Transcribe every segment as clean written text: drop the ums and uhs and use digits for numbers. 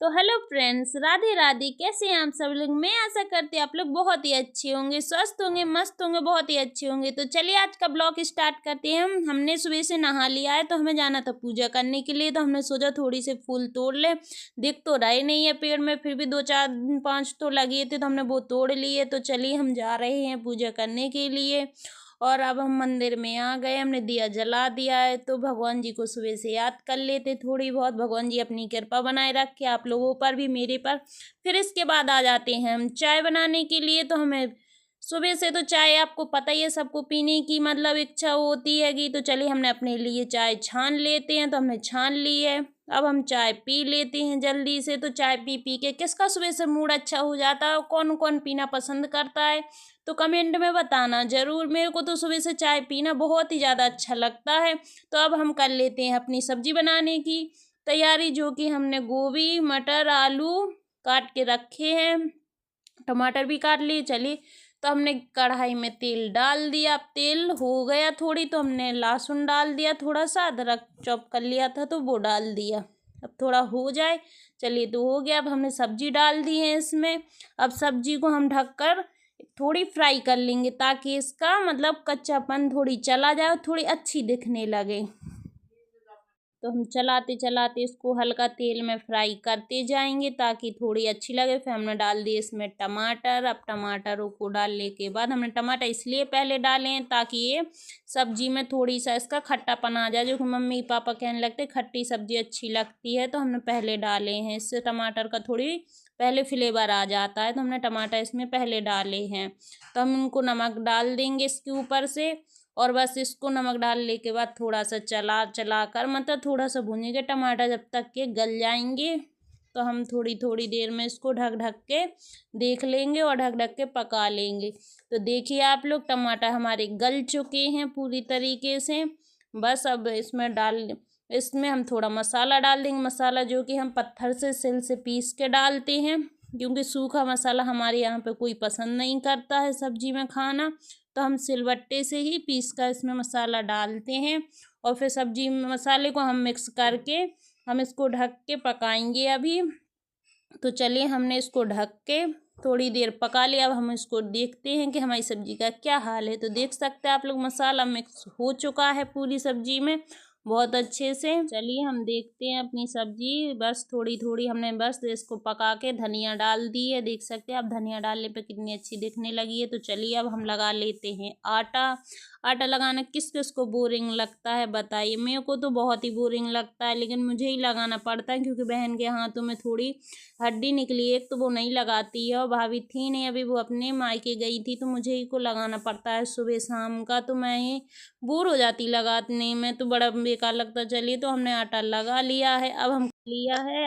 तो hello friends, Radhe Radhe. कैसे हैं आप सब लोग। मैं आशा करती हूँ आप लोग बहुत ही अच्छे होंगे, स्वस्थ होंगे, मस्त होंगे, बहुत ही अच्छे होंगे। तो चलिए आज का ब्लॉग स्टार्ट करते हैं। हमने सुबह से नहा लिया है, तो हमें जाना था पूजा करने के लिए। तो हमने सोचा थोड़ी से फूल तोड़ ले। दिख तो रहे नहीं है पेड़ में, फिर भी 2 4 5 तो लगे थे, तो हमने वो तोड़ लिए। तो चलिए हम जा रहे हैं पूजा करने के लिए। और अब हम मंदिर में आ गए, हमने दिया जला दिया है। तो भगवान जी को सुबह से याद कर लेते थोड़ी बहुत। भगवान जी अपनी कृपा बनाए रखे आप लोगों पर भी, मेरे पर। फिर इसके बाद आ जाते हैं हम चाय बनाने के लिए। तो हमें सुबह से तो चाय आपको पता ही है, सबको पीने की मतलब इच्छा होती हैगी। तो चलिए हमने अपने लिए चाय छान लेते हैं। तो हमने छान ली है, अब हम चाय पी लेते हैं जल्दी से। तो चाय पी पी के किसका सुबह से मूड अच्छा हो जाता है, कौन कौन पीना पसंद करता है तो कमेंट में बताना ज़रूर। मेरे को तो सुबह से चाय पीना बहुत ही ज़्यादा अच्छा लगता है। तो अब हम कर लेते हैं अपनी सब्जी बनाने की तैयारी, जो कि हमने गोभी, मटर, आलू काट के रखे हैं, टमाटर भी काट लिए। चलिए, तो हमने कढ़ाई में तेल डाल दिया। अब तेल हो गया थोड़ी, तो हमने लहसुन डाल दिया, थोड़ा सा अदरक चॉप कर लिया था तो वो डाल दिया। अब थोड़ा हो जाए, चलिए तो हो गया। अब हमने सब्जी डाल दी है इसमें। अब सब्जी को हम ढककर थोड़ी फ्राई कर लेंगे, ताकि इसका मतलब कच्चापन थोड़ी चला जाए और थोड़ी अच्छी दिखने लगे। तो हम चलाते चलाते इसको हल्का तेल में फ्राई करते जाएंगे, ताकि थोड़ी अच्छी लगे। फिर हमने डाल दिए इसमें टमाटर। अब टमाटरों को डालने के बाद हमने टमाटर इसलिए पहले डाले हैं, ताकि ये सब्जी में थोड़ी सा इसका खट्टापन आ जाए। जो कि मम्मी पापा कहने लगते खट्टी सब्जी अच्छी लगती है, तो हमने पहले डाले हैं। इससे टमाटर का थोड़ी पहले फ्लेवर आ जाता है, तो हमने टमाटर इसमें पहले डाले हैं। तो हम इनको नमक डाल देंगे इसके ऊपर से। और बस इसको नमक डालने के बाद थोड़ा सा चला चला कर मतलब थोड़ा सा भूनेंगे टमाटर जब तक के गल जाएंगे। तो हम थोड़ी थोड़ी देर में इसको ढक ढक के देख लेंगे और ढक ढक के पका लेंगे। तो देखिए आप लोग, टमाटर हमारे गल चुके हैं पूरी तरीके से। बस अब इसमें हम थोड़ा मसाला डाल देंगे। मसाला जो कि हम पत्थर से सिल से पीस के डालते हैं, क्योंकि सूखा मसाला हमारे यहाँ पे कोई पसंद नहीं करता है सब्जी में खाना। तो हम सिलबट्टे से ही पीस कर इसमें मसाला डालते हैं। और फिर सब्जी मसाले को हम मिक्स करके हम इसको ढक के पकाएंगे अभी। तो चलिए, हमने इसको ढक के थोड़ी देर पका लिया। अब हम इसको देखते हैं कि हमारी सब्जी का क्या हाल है। तो देख सकते हैं आप लोग, मसाला मिक्स हो चुका है पूरी सब्जी में बहुत अच्छे से। चलिए हम देखते हैं अपनी सब्जी। बस थोड़ी थोड़ी हमने बस इसको पका के धनिया डाल दी है। देख सकते हैं अब धनिया डालने पे कितनी अच्छी दिखने लगी है। तो चलिए अब हम लगा लेते हैं आटा। आटा लगाना किस किस को बोरिंग लगता है बताइए। मेरे को तो बहुत ही बोरिंग लगता है, लेकिन मुझे ही लगाना पड़ता है, क्योंकि बहन के हाथों में थोड़ी हड्डी निकली एक, तो वो नहीं लगाती है। और भाभी थी नहीं, अभी वो अपने मायके गई थी, तो मुझे ही को लगाना पड़ता है सुबह शाम का। तो मैं ही बोर हो जाती लगाने में, तो बड़ा बेकार लगता। चलिए, तो हमने आटा लगा लिया है।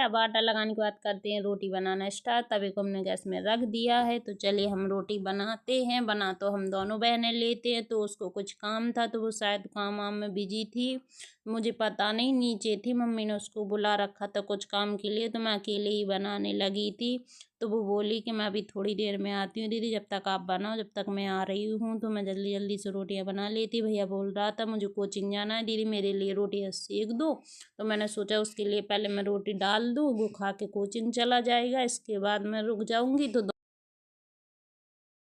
अब आटा लगाने के बाद करते हैं रोटी बनाना स्टार्ट। तवे को हमने गैस में रख दिया है। तो चलिए हम रोटी बनाते हैं। बना तो हम दोनों बहनें लेते हैं, तो उसको कुछ काम था, तो वो शायद काम वाम में बिजी थी, मुझे पता नहीं। नीचे थी, मम्मी ने उसको बुला रखा था कुछ काम के लिए, तो मैं अकेले ही बनाने लगी थी। तो वो बोली कि मैं अभी थोड़ी देर में आती हूँ दीदी, जब तक आप बनाओ, जब तक मैं आ रही हूँ। तो मैं जल्दी जल्दी से रोटियाँ बना लेती। भैया बोल रहा था मुझे कोचिंग जाना है दीदी, मेरे लिए रोटियाँ सेक दो। तो मैंने सोचा उसके लिए पहले मैं रोटी डाल दूँ, वो खा के कोचिंग चला जाएगा, इसके बाद मैं रुक जाऊँगी।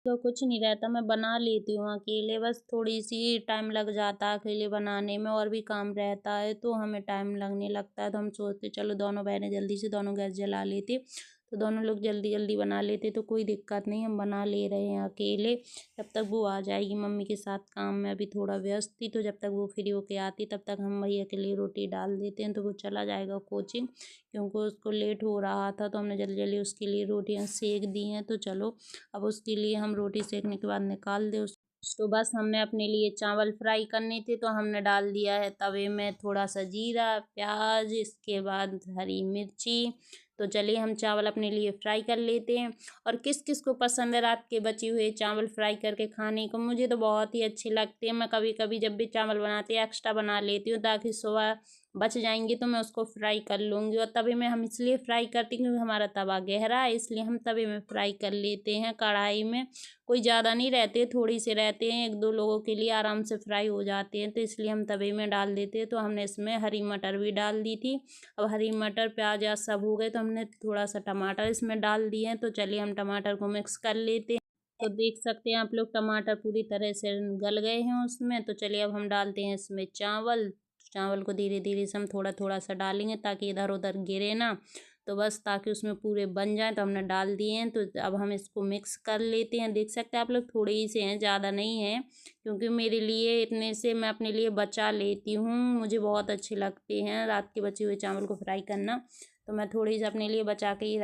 तो कुछ नहीं रहता, मैं बना लेती हूँ अकेले। बस थोड़ी सी टाइम लग जाता है अकेले बनाने में, और भी काम रहता है तो हमें टाइम लगने लगता है। तो हम सोचते चलो दोनों बहनें जल्दी से दोनों गैस जला लेते, तो दोनों लोग जल्दी जल्दी बना लेते, तो कोई दिक्कत नहीं, हम बना ले रहे हैं अकेले। जब तक वो आ जाएगी मम्मी के साथ काम में अभी थोड़ा व्यस्त थी, तो जब तक वो फ्री होके आती तब तक हम भैया के लिए रोटी डाल देते हैं। तो वो चला जाएगा कोचिंग, क्योंकि उसको लेट हो रहा था, तो हमने जल्दी जल्दी उसके लिए रोटियाँ सेक दी हैं। तो चलो, अब उसके लिए हम रोटी सेकने के बाद निकाल दे उसको। तो बस हमने अपने लिए चावल फ्राई करने थे, तो हमने डाल दिया है तवे में थोड़ा सा जीरा, प्याज, इसके बाद हरी मिर्ची। तो चलिए हम चावल अपने लिए फ्राई कर लेते हैं। और किस किस को पसंद है रात के बचे हुए चावल फ्राई करके खाने को, मुझे तो बहुत ही अच्छे लगते हैं। मैं कभी कभी जब भी चावल बनाती हूँ एक्स्ट्रा बना लेती हूँ, ताकि सुबह बच जाएंगे तो मैं उसको फ्राई कर लूँगी। और तवे में हम इसलिए फ्राई करते हैं क्योंकि हमारा तवा गहरा है, इसलिए हम तवे में फ्राई कर लेते हैं। कढ़ाई में कोई ज़्यादा नहीं रहते, थोड़ी से रहते हैं, 1-2 लोगों के लिए आराम से फ्राई हो जाते हैं, तो इसलिए हम तवे में डाल देते हैं। तो हमने इसमें हरी मटर भी डाल दी थी। अब हरी मटर प्याज आज सब हो गए तो हमने थोड़ा सा टमाटर इसमें डाल दिए हैं। तो चलिए हम टमाटर को मिक्स कर लेते हैं। तो देख सकते हैं आप लोग टमाटर पूरी तरह से गल गए हैं उसमें। तो चलिए अब हम डालते हैं इसमें चावल। चावल को धीरे धीरे से हम थोड़ा थोड़ा सा डालेंगे ताकि इधर उधर गिरे ना, तो बस ताकि उसमें पूरे बन जाए। तो हमने डाल दिए हैं। तो अब हम इसको मिक्स कर लेते हैं। देख सकते हैं आप लोग थोड़े ही से हैं, ज़्यादा नहीं है, क्योंकि मेरे लिए इतने से मैं अपने लिए बचा लेती हूँ। मुझे बहुत अच्छे लगते हैं रात के बचे हुए चावल को फ्राई करना, तो मैं थोड़ी सी अपने लिए बचा के ही।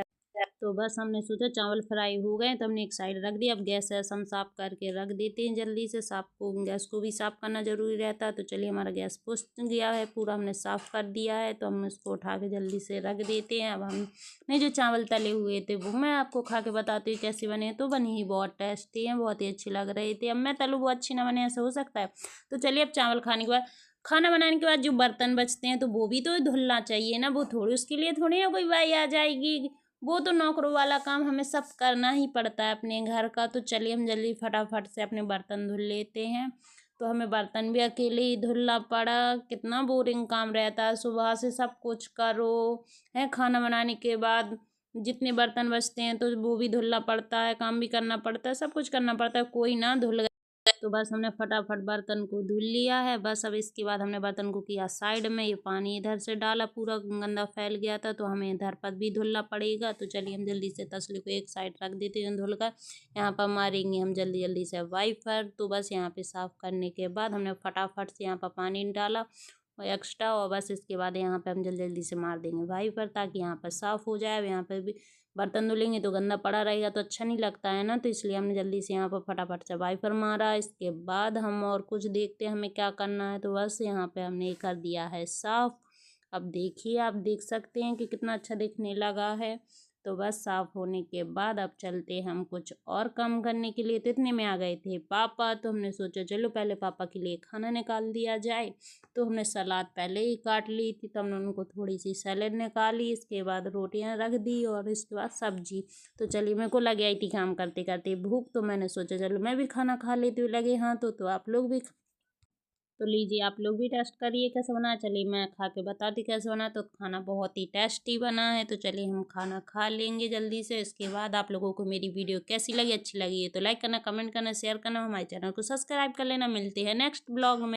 तो बस हमने सोचा चावल फ्राई हो गए तो हमने एक साइड रख दिया। अब गैस वैस हम साफ़ करके रख देते हैं जल्दी से। गैस को भी साफ़ करना ज़रूरी रहता है। तो चलिए हमारा गैस पुछ गया है पूरा, हमने साफ़ कर दिया है। तो हम इसको उठा के जल्दी से रख देते हैं। अब हमने जो चावल तले हुए थे वो मैं आपको खा के बताती हूँ कैसे बने। तो बने ही बहुत टेस्टी हैं, बहुत ही अच्छे लग रहे थे। अब मैं तलूँ वो अच्छी ना बने, ऐसा हो सकता है। तो चलिए अब खाना बनाने के बाद जो बर्तन बचते हैं तो वो भी तो धुलना चाहिए ना, वो थोड़ी उसके लिए थोड़ी ना कोई बाई आ जाएगी, वो तो नौकरों वाला काम हमें सब करना ही पड़ता है अपने घर का। तो चलिए हम जल्दी फटाफट से अपने बर्तन धुल लेते हैं। तो हमें बर्तन भी अकेले ही धुलना पड़ा, कितना बोरिंग काम रहता है, सुबह से सब कुछ करो है, खाना बनाने के बाद जितने बर्तन बचते हैं तो वो भी धुलना पड़ता है, काम भी करना पड़ता है, सब कुछ करना पड़ता है, कोई ना धुल। तो बस हमने फटाफट बर्तन को धुल लिया है। बस अब इसके बाद हमने बर्तन को किया साइड में, ये पानी इधर से डाला, पूरा गंदा फैल गया था तो हमें इधर पर भी धुलना पड़ेगा। तो चलिए हम जल्दी से तसले को एक साइड रख देते हैं धुल कर। यहाँ पर मारेंगे हम जल्दी जल्दी से वाइपर। तो बस यहाँ पे साफ़ करने के बाद हमने फटाफट से यहाँ पर पानी डाला और एक्स्ट्रा, और बस इसके बाद यहाँ पे हम जल्दी जल्दी से मार देंगे वाइपर ताकि यहाँ पर साफ़ हो जाए। अब यहाँ पर भी बर्तन धुलेंगे तो गंदा पड़ा रहेगा तो अच्छा नहीं लगता है ना, तो इसलिए हमने जल्दी से यहाँ पर फटाफट से वाइपर मारा। इसके बाद हम और कुछ देखते हैं हमें क्या करना है। तो बस यहाँ पे हमने कर दिया है साफ़। अब देखिए आप देख सकते हैं कि कितना अच्छा दिखने लगा है। तो बस साफ़ होने के बाद अब चलते हम कुछ और काम करने के लिए। तो इतने में आ गए थे पापा, तो हमने सोचा चलो पहले पापा के लिए खाना निकाल दिया जाए। तो हमने सलाद पहले ही काट ली थी, तो हमने उनको थोड़ी सी सैलेड निकाली, इसके बाद रोटियां रख दी और इसके बाद सब्जी। तो चलिए मेरे को लगे आई थी काम करते करते भूख, तो मैंने सोचा चलो मैं भी खाना खा लेती हूँ लगे हाँ तो आप लोग भी। तो लीजिए आप लोग भी टेस्ट करिए कैसे बना। चलिए मैं खा के बताती कैसे बना। तो खाना बहुत ही टेस्टी बना है। तो चलिए हम खाना खा लेंगे जल्दी से। इसके बाद आप लोगों को मेरी वीडियो कैसी लगी, अच्छी लगी है तो लाइक करना, कमेंट करना, शेयर करना, हमारे चैनल को सब्सक्राइब कर लेना। मिलते हैं नेक्स्ट ब्लॉग में।